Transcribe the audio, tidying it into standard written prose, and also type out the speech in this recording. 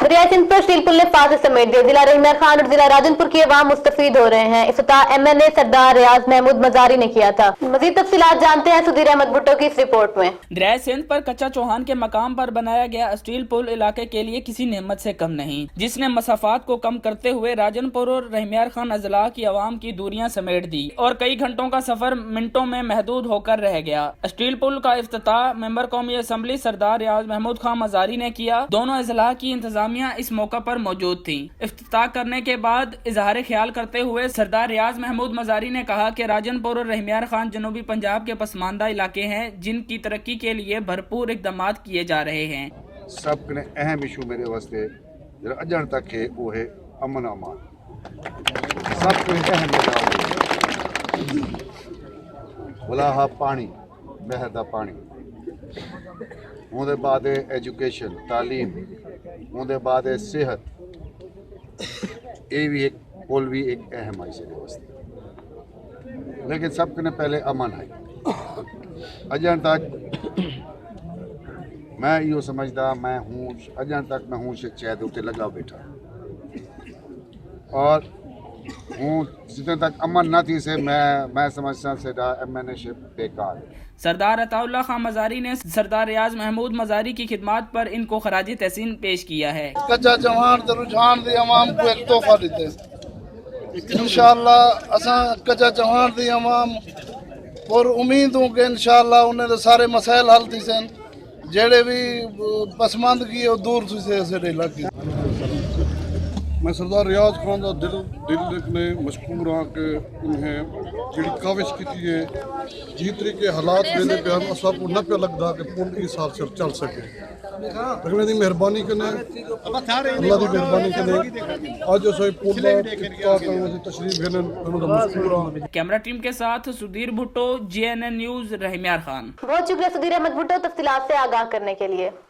दरियाई सिंध पर स्टील पुल ने फांसी समेट दिए। जिला रहीमयार खान और जिला राजनपुर की अवाम मुस्तफीद हो रहे हैं। इफ्तिताह MNA सरदार रियाज महमूद मजारी ने किया था। मजीद तफसीलात जानते हैं सुधीर अहमद भुट्टो की इस रिपोर्ट में। दरियाई सिंध पर कच्चा चौहान के मकाम पर बनाया गया स्टील पुल इलाके के लिए किसी नेमत से कम नहीं, जिसने मसाफात को कम करते हुए राजनपुर और रहीमयार खान अजला की अवाम की दूरियां समेट दी और कई घंटों का सफर मिनटों में महदूद होकर रह गया। स्टील पुल का इफ्तिताह मेंबर कौमी असम्बली सरदार रियाज महमूद खान मजारी ने किया। दोनों अजला की इंतजामिया इस मौका पर मौजूद थी। इफ्तिताह करने के बाद इजहार ख्याल करते हुए सरदार रियाज महमूद मजारी ने कहा कि राजनपुर और रहीमयार खान जनूबी पंजाब के पसमानदा इलाके हैं जिनकी तरक्की के लिए भरपूर इकदाम किए जा रहे हैं। सब ने अहम इशू मेरे वास्ते जरा अजन तक है वो है अमन अमान। सब को अहम बोला हा पानी बहर दा पानी, ਉਹਦੇ बाद एजुकेशन तालीम, ਉਹਦੇ बाद सेहत, ये भी एक पुल भी एक अहम है इसके वास्ते। लेकिन सब ने पहले अमन है अजन तक मैं यो समझदा मैं हूँ अजन तक मैं हूँ शायद उत्ते लगा बैठा और हूँ जितने तक अमन ना थी से मैं समझता से MNA शिप बेकार है। सरदार अताउल्लाह खान मजारी ने सरदार रियाज महमूद मजारी की खिदमत पर इनको खराजी तहसीन पेश किया है। कच्चा चौहान ते रुझान दी अवाम को एक तोहफा देते इंशाअल्लाह। असा कच्चा चौहान दी अवाम और उम्मीद हूँ कि इंशाअल्लाह उन्हें तो सारे मसाइल हल थी सन जेड़े भी पसमानदगी और दूर से इलाके। मैं सरदार रियाज खान का दिल ने मशकूर हाँ कि उन्हें जी काविश की है जी तरीके हालात वेले पे हम सबको न पे लगता कि पुल इस हाल से चल सके। लेकिन दी मेहरबानी कने अल्लाह दी मेहरबानी कने आज सही पुल का तशरीफ घेनन मशकूर हाँ। कैमरा टीम के साथ सुधीर भुट्टो, JNN न्यूज, रहीमयार खान। बहुत शुक्रिया सुधीर अहमद भुट्टो तफसीलात से आगाह करने के लिए।